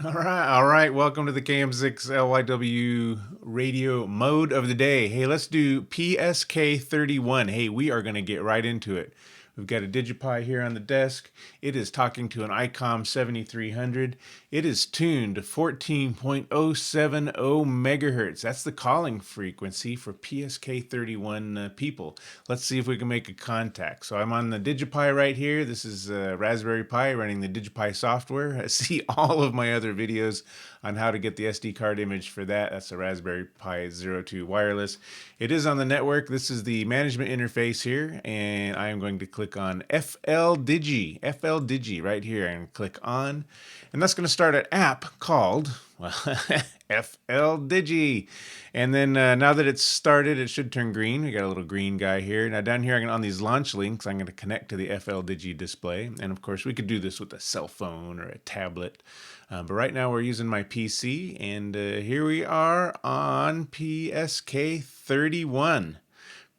All right. Welcome to the KM6LYW radio mode of the day. Hey, let's do PSK31. Hey, we are going to get right into it. We've got a DigiPi here on the desk. It is talking to an ICOM 7300. It is tuned to 14.070 megahertz. That's the calling frequency for PSK31 people. Let's see if we can make a contact. So I'm on the DigiPi right here. This is Raspberry Pi running the DigiPi software. I see all of my other videos on how to get the SD card image for that. That's a Raspberry Pi 02 wireless. It is on the network. This is the management interface here, and I am going to click on FL Digi right here, and click on, and that's going to start an app called, well, FL Digi. And then now that it's started, it should turn green. We got a little green guy here. Now down here, on these launch links, I'm going to connect to the FL Digi display. And of course, we could do this with a cell phone or a tablet. But right now we're using my PC, and here we are on PSK31.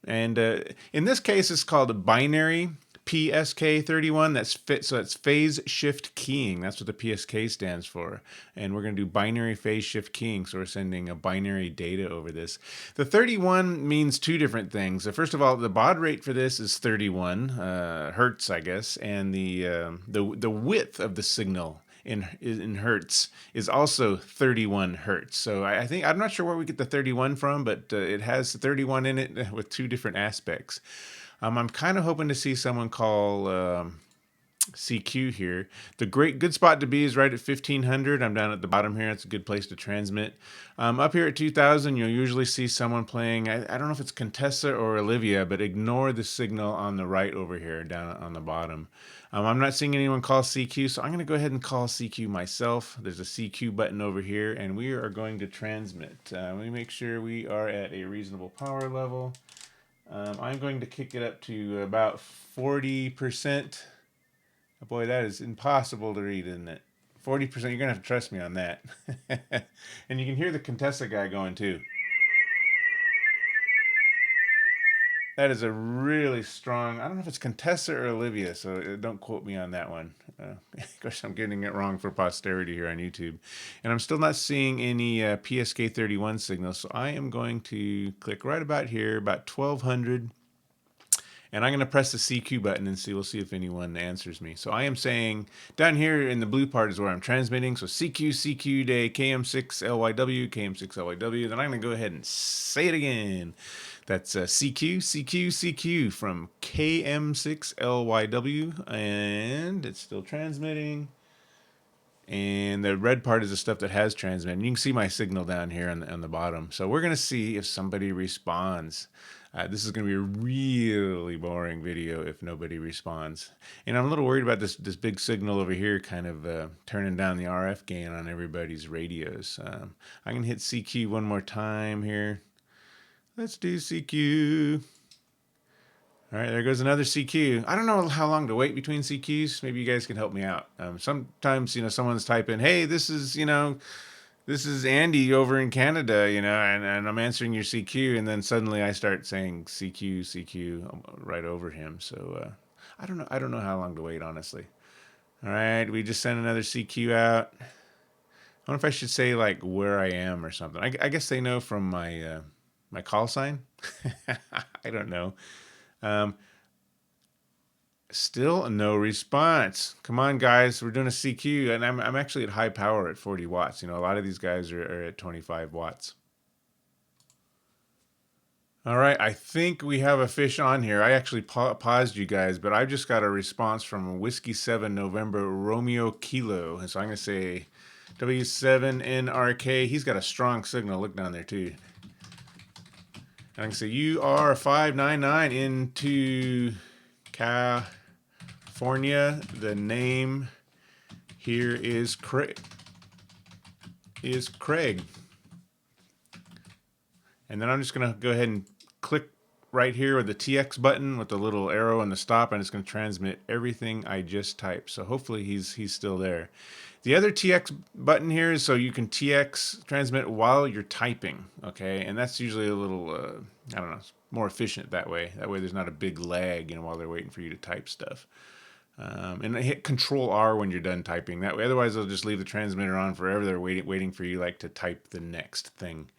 And in this case, it's called a binary PSK31. So that's phase shift keying. That's what the PSK stands for. And we're going to do binary phase shift keying. So we're sending a binary data over this. The 31 means two different things. So first of all, the baud rate for this is 31 hertz, I guess, and the width of the signal in hertz is also 31 hertz. So I think, I'm not sure where we get the 31 from, but it has 31 in it with two different aspects. I'm kind of hoping to see someone call CQ here. The good spot to be is right at 1500. I'm down at the bottom here. It's a good place to transmit. Up here at 2000, you'll usually see someone playing, I don't know if it's Contessa or Olivia, but ignore the signal on the right over here, down on the bottom. I'm not seeing anyone call CQ, so I'm going to go ahead and call CQ myself. There's a CQ button over here, and we are going to transmit. Let me make sure we are at a reasonable power level. I'm going to kick it up to about 40%. Oh boy, that is impossible to read, isn't it? 40%, you're going to have to trust me on that. And you can hear the Contessa guy going too. That is a really strong, I don't know if it's Contessa or Olivia, so don't quote me on that one. Of course, I'm getting it wrong for posterity here on YouTube. And I'm still not seeing any PSK31 signals, so I am going to click right about here, about 1200. And I'm going to press the CQ button and we'll see if anyone answers me. So I am saying, down here in the blue part is where I'm transmitting. So CQ day KM6LYW, KM6LYW. Then I'm going to go ahead and say it again. That's CQ from KM6LYW. And it's still transmitting. And the red part is the stuff that has transmitted. And you can see my signal down here on the bottom. So we're going to see if somebody responds. This is going to be a really boring video if nobody responds. And I'm a little worried about this big signal over here kind of turning down the RF gain on everybody's radios. I'm going to hit CQ one more time here. Let's do CQ. All right, there goes another CQ. I don't know how long to wait between CQs. Maybe you guys can help me out. Sometimes, someone's typing, hey, this is Andy over in Canada, and I'm answering your CQ, and then suddenly I start saying CQ right over him. So I don't know how long to wait, honestly. All right, we just sent another CQ out. I wonder if I should say like where I am or something. I guess they know from my my call sign. I don't know. Still no response. Come on, guys. We're doing a CQ, and I'm actually at high power at 40 watts. A lot of these guys are at 25 watts. All right, I think we have a fish on here. I actually paused you guys, but I just got a response from Whiskey 7 November Romeo Kilo. And so I'm going to say W7NRK. He's got a strong signal. Look down there, too. And I can say you are 599 into California. The name here is Craig. And then I'm just going to go ahead and click right here with the TX button with the little arrow and the stop, and it's going to transmit everything I just typed. So hopefully he's still there. The other TX button here is so you can TX transmit while you're typing, okay? And that's usually a little, I don't know, more efficient that way. That way there's not a big lag, while they're waiting for you to type stuff. And hit Control R when you're done typing. That way, otherwise they'll just leave the transmitter on forever. They're waiting for you like to type the next thing.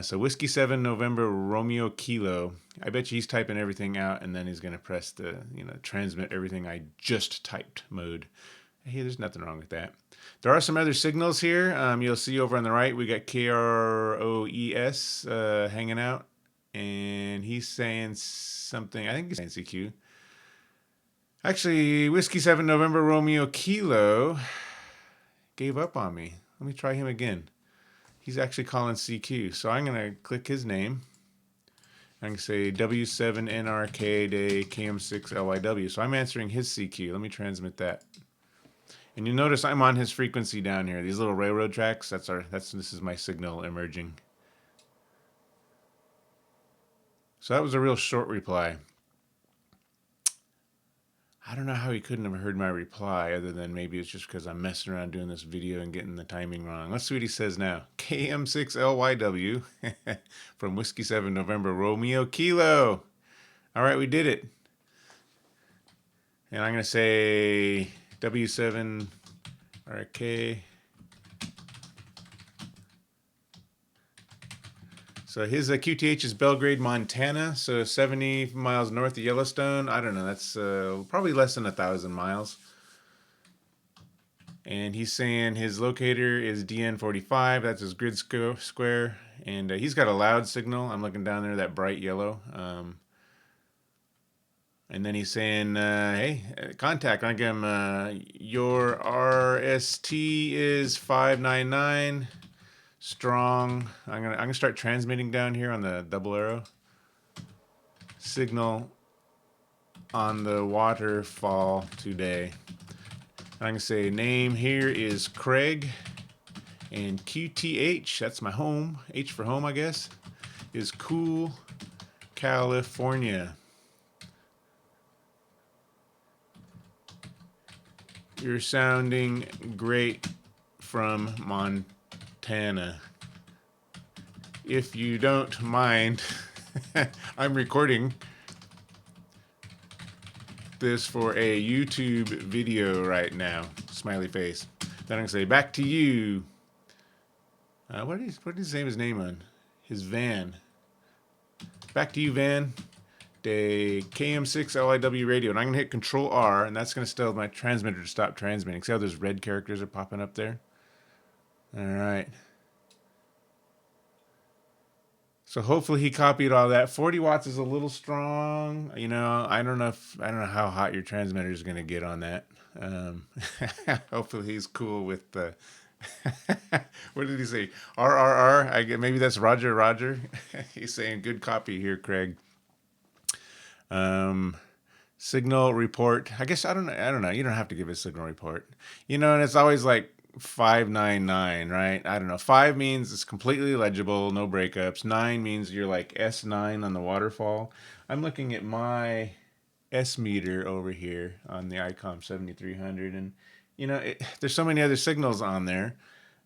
So Whiskey 7 November Romeo Kilo. I bet you he's typing everything out, and then he's gonna press the transmit everything I just typed mode. Hey, there's nothing wrong with that. There are some other signals here. You'll see over on the right we got KROES hanging out, and he's saying something. I think he's saying CQ. Actually, Whiskey 7 November Romeo Kilo gave up on me. Let me try him again. He's actually calling CQ. So I'm going to click his name. I can say W7NRK Day KM6LYW. So I'm answering his CQ. Let me transmit that. And you notice I'm on his frequency down here. These little railroad tracks, this is my signal emerging. So that was a real short reply. I don't know how he couldn't have heard my reply, other than maybe it's just because I'm messing around doing this video and getting the timing wrong. Let's see what he says now. KM6LYW from Whiskey 7 November Romeo Kilo. All right, we did it. And I'm going to say W7RK. So his QTH is Belgrade, Montana, so 70 miles north of Yellowstone. I don't know, that's probably less than 1,000 miles. And he's saying his locator is DN45, that's his grid square. And he's got a loud signal. I'm looking down there, that bright yellow. And then he's saying, hey, contact. I give him, your RST is 599. Strong. I'm gonna start transmitting down here on the double arrow. Signal on the waterfall today. I'm gonna say name here is Craig, and QTH, that's my home. H for home, I guess, is Cool, California. You're sounding great from Montana. If you don't mind, I'm recording this for a YouTube video right now. Smiley face. Then I'm gonna say back to you. What did he say his name on? His van. Back to you, van. The KM6LIW radio, and I'm gonna hit Control R, and that's gonna tell my transmitter to stop transmitting. See how those red characters are popping up there? All right. So hopefully he copied all that. 40 watts is a little strong. You know, I don't know how hot your transmitter is gonna get on that. Hopefully he's cool with the. What did he say? RRR. Maybe that's Roger. Roger. He's saying good copy here, Craig. Signal report. I guess I don't know. You don't have to give a signal report. You know, and it's always like 599, right? I don't know. 5 means it's completely legible, no breakups. 9 means you're like S9 on the waterfall. I'm looking at my S meter over here on the ICOM 7300, and you know, there's so many other signals on there.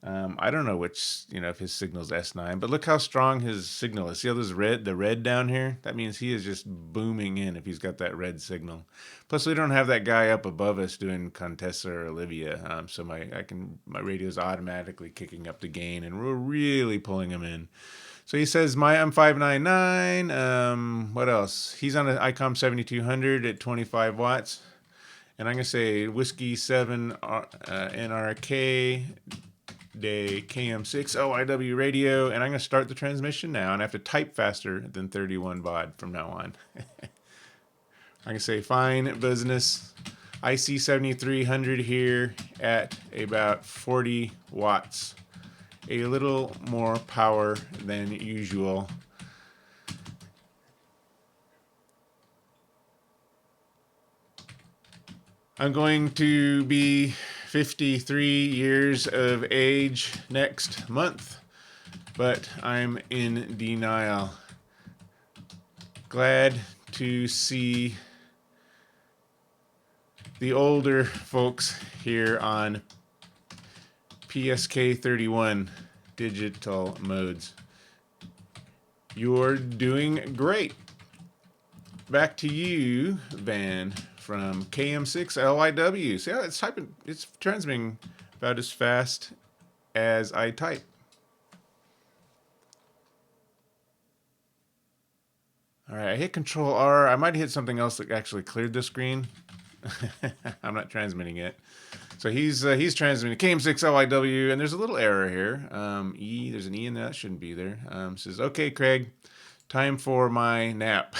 I don't know which, if his signal's S9, but look how strong his signal is. See how there's the red down here? That means he is just booming in if he's got that red signal. Plus, we don't have that guy up above us doing Contessa or Olivia, so my radio's automatically kicking up the gain, and we're really pulling him in. So he says, I'm 599. What else? He's on an ICOM 7200 at 25 watts. And I'm going to say Whiskey 7 NRK Day KM6 OIW radio, and I'm going to start the transmission now, and I have to type faster than 31 baud from now on. I'm going to say fine business. IC 7300 here at about 40 watts. A little more power than usual. I'm going to be 53 years of age next month, but I'm in denial. Glad to see the older folks here on PSK31 digital modes. You're doing great. Back to you, Van. from KM6LYW. See how it's transmitting about as fast as I type. All right, I hit Control R. I might hit something else that actually cleared the screen. I'm not transmitting yet. So he's transmitting KM6LYW, and there's a little error here. There's an E in there. That shouldn't be there. Says, okay, Craig, time for my nap.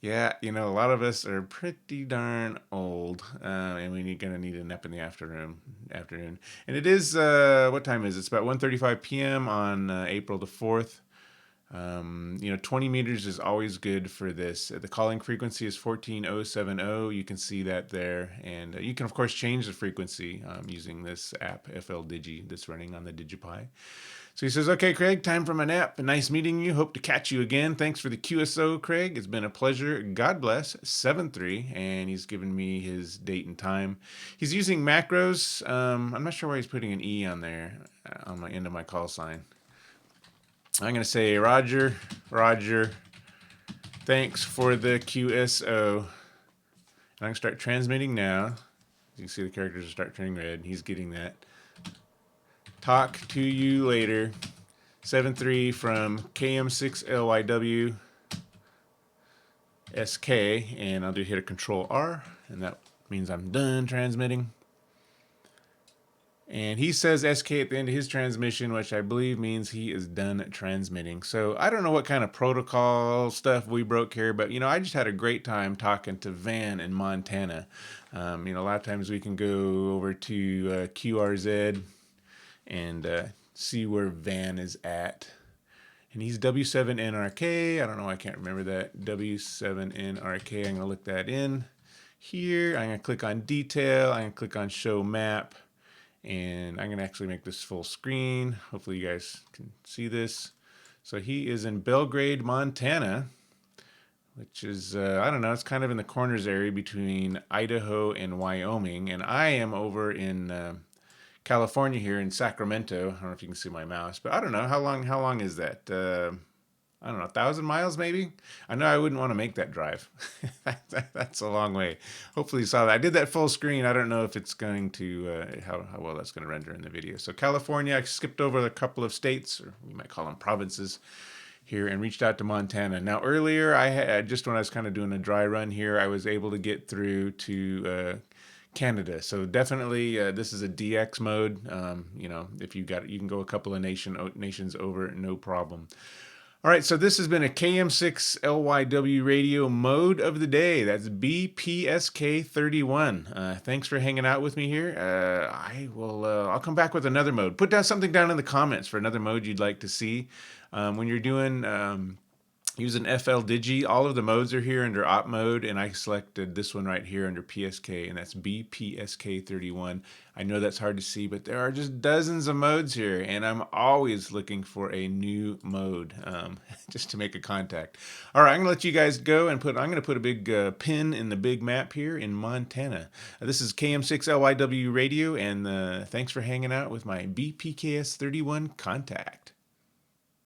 Yeah, a lot of us are pretty darn old, and we're gonna need a nap in the afternoon. And it is, what time is it? It's about 1:35 p.m. on April the 4th. 20 meters is always good for this. The calling frequency is 14070. You can see that there. And you can, of course, change the frequency using this app, FL Digi, that's running on the DigiPi. So he says, okay, Craig, time for my nap. Nice meeting you. Hope to catch you again. Thanks for the QSO, Craig. It's been a pleasure. God bless. 7-3. And he's given me his date and time. He's using macros. I'm not sure why he's putting an E on there on my end of my call sign. I'm going to say, Roger, thanks for the QSO. And I'm going to start transmitting now. You can see the characters start turning red. He's getting that. Talk to you later. 7-3 from KM6LYW SK. And I'll hit a Control R. And that means I'm done transmitting. And he says SK at the end of his transmission, which I believe means he is done transmitting. So I don't know what kind of protocol stuff we broke here, but, I just had a great time talking to Van in Montana. A lot of times we can go over to QRZ and see where Van is at. And he's W7NRK. I don't know. I can't remember that. W7NRK. I'm going to look that in here. I'm going to click on detail. I'm going to click on show map. And I'm going to actually make this full screen. Hopefully you guys can see this. So he is in Belgrade, Montana, which is, I don't know, it's kind of in the corners area between Idaho and Wyoming. And I am over in California here in Sacramento. I don't know if you can see my mouse, but I don't know. How long is that? I don't know, 1,000 miles maybe? I know I wouldn't want to make that drive. That's a long way. Hopefully you saw that. I did that full screen. I don't know if it's going to, how well that's going to render in the video. So California, I skipped over a couple of states, or you might call them provinces here, and reached out to Montana. Now earlier, I had, just when I was kind of doing a dry run here, I was able to get through to Canada. So definitely this is a DX mode. If you can go a couple of nations over, no problem. All right, so this has been a KM6LYW radio mode of the day. That's BPSK31. Thanks for hanging out with me here. I'll come back with another mode. Put down something down in the comments for another mode you'd like to see. When you're doing using FL Digi, all of the modes are here under op mode, and I selected this one right here under PSK, and that's BPSK31. I know that's hard to see, but there are just dozens of modes here, and I'm always looking for a new mode just to make a contact. All right, I'm going to let you guys go, and I'm going to put a big pin in the big map here in Montana. This is KM6LYW Radio, and thanks for hanging out with my BPKS31 contact.